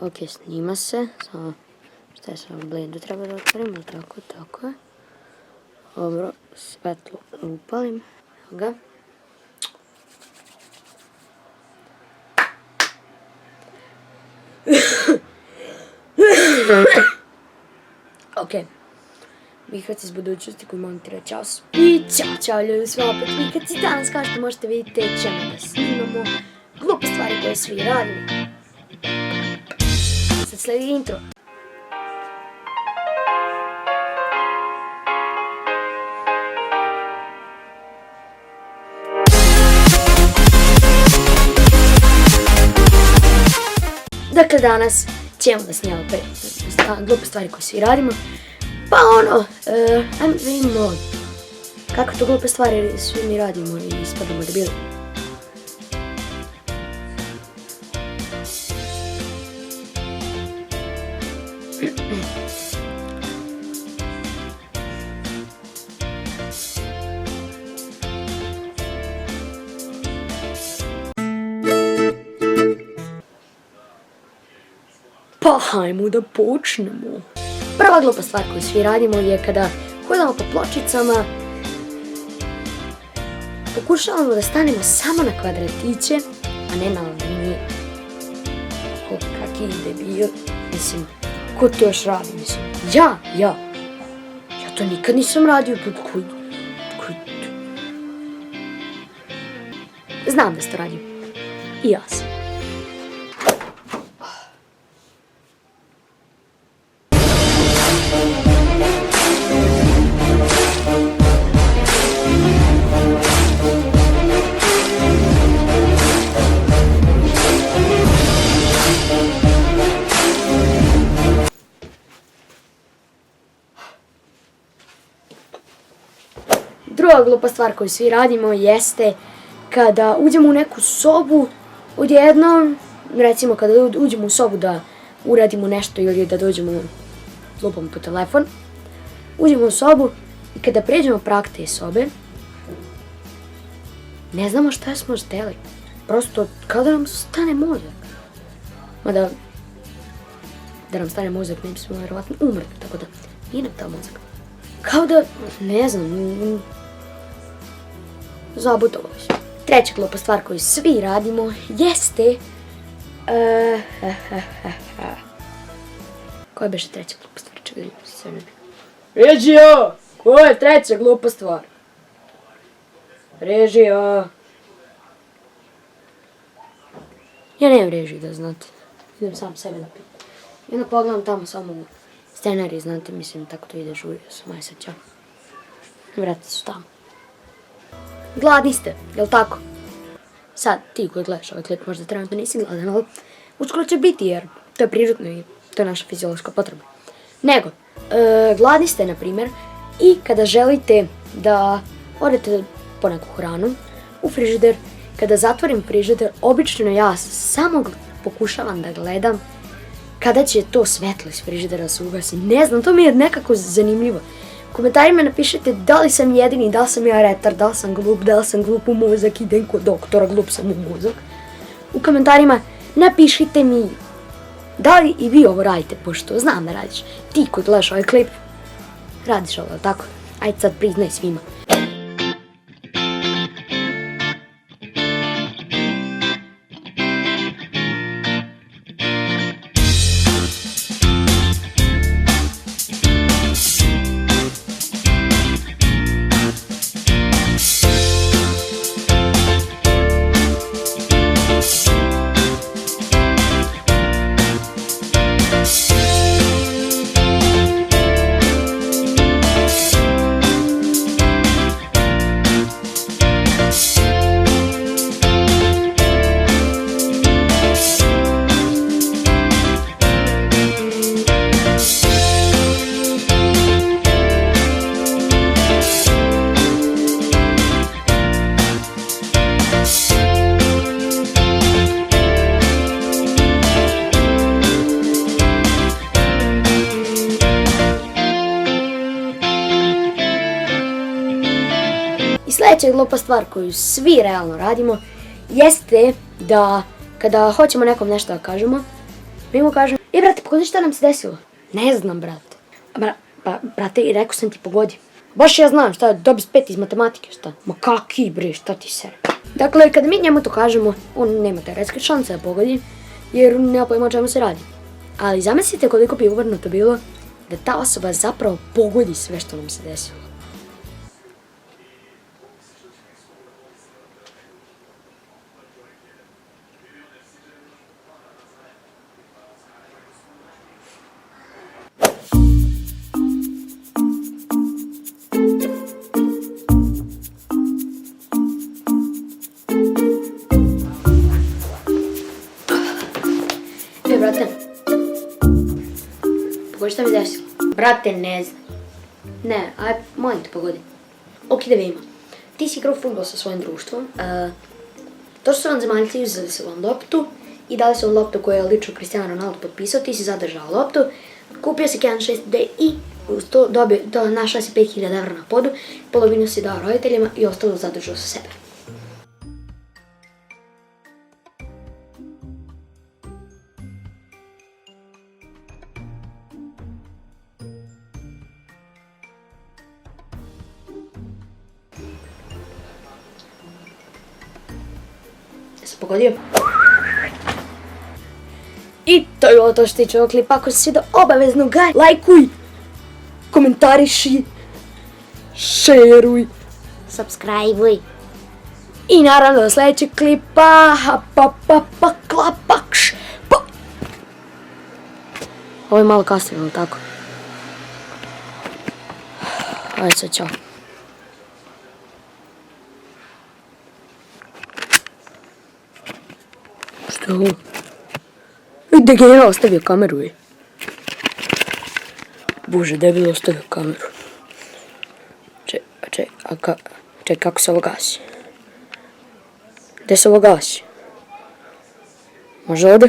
Ok, snima se. Samo šta je samo blendu treba da otvorimo, tako je. Dobro, svetlo upalim. Evo ga. Ok. Vihvac iz budućnosti koji montira Ćao. I ćao ljudi, sve opet Vihvac i danas kao što možete vidjeti ćemo da snimamo glupe stvari koje svi radimo. Sad sledi intro. Dakle, danas ćemo da snimamo glupe stvari koje svi radimo. Pa ono, ajmo da vidimo kako to glupe stvari svi mi radimo i ispadamo debili. Pa hajmo da počnemo. Prva glupa stvar koju svi radimo je kada hodamo po pločicama, pokušavamo da stanemo samo na kvadratiće, a ne na linije. Kaki debil, mislim, ko to još radi, mislim, ja to nikad nisam radio, znam da se to radi, i ja sam. Druga glupa stvar koju svi radimo jeste kada uđemo u neku sobu, odjednom, recimo kada uđemo u sobu da uradimo nešto ili da dođemo lupom po telefon, uđemo u sobu i kada pređemo prag te sobe, ne znamo šta smo hteli. Prosto kao da nam stane mozak. Mada, da nam stane mozak ne bismo vjerovatno umrli, tako da nije nam ta mozak. Kao da, ne znam, zabutalo se. Treća glupa stvar koju svi radimo jeste... Koja beše treća glupa stvar? Čekaj, se ne bi... Režija! Koja je treća glupa stvar? Režija! Ja nemam režiju, da znate. Idem sam sebe da pitam. I onda pogledam tamo samo u scenarij, znate, mislim, tako to ide žurio sam, aj sad ćao. Vrati su tamo. Gladni ste, jel tako? Sad, ti koji gledaš ovaj klip možda trenutno nisi gladan, ali uskoro će biti jer to je prirodno i to je naša fiziološka potreba. Nego, gladni ste, na primjer, i kada želite da odete po neku hranu u frižider, kada zatvorim frižider, obično ja samo pokušavam da gledam kada će to svetlo iz frižidera se ugasi. Ne znam, to mi je nekako zanimljivo. U komentarima napišite da li sam jedini, da li sam ja retard, da li sam glup u mozak, idem kod doktora, glup sam u mozak. U komentarima napišite mi da li i vi ovo radite, pošto znam da radiš. Ti koji gledaš ovaj klip, radiš ovo, tako? Ajde sad priznaj svima. Sljedeća glupa stvar koju svi realno radimo jeste da kada hoćemo nekom nešto da kažemo, Mi mu kažem, brate, pogodi šta nam se desilo. Ne znam, brate. Brate, i rekao sam ti pogodi. Baš ja znam šta, dobi 5 iz matematike, šta? Ma kaki bre, šta ti se? Dakle, kada mi njemu to kažemo, on nema teoretske šanse da pogodi, jer nema pojma o čemu se radi. Ali zamislite koliko bi uvrnuto bilo da ta osoba zapravo pogodi sve što nam se desilo. Brate, pogodi šta mi desilo? Brate, ne znam. Ne, aj, molim te pogodi. Ok, da vidimo. Ti si igrao fudbal sa svojim društvom. To su vanzemaljci, uzeli su vam loptu i dali su vam loptu koju je lično Cristiano Ronaldo potpisao. Ti si zadržao loptu, kupio si 1.6D i uz to našla si 5.000 evra na podu, polovinu si dao roditeljima i ostalo zadržao sa sebe. Jesi pogodio? I to je bilo to što tiče ovog klipa. Ako se svidio, obavezno ga lajkuj, komentariši, šeruj, subscribe-uj. I naravno do sljedećeg klipa. Klapakš. Ovo je malo kasnije, ali tako? Ajde sad, čao. Što je ovo? Degenera ostavio kameru, je. Bože, debil ostavio kameru. Čekaj, kako se ovo gasi? Gde se ovo gasi? Može ovdje?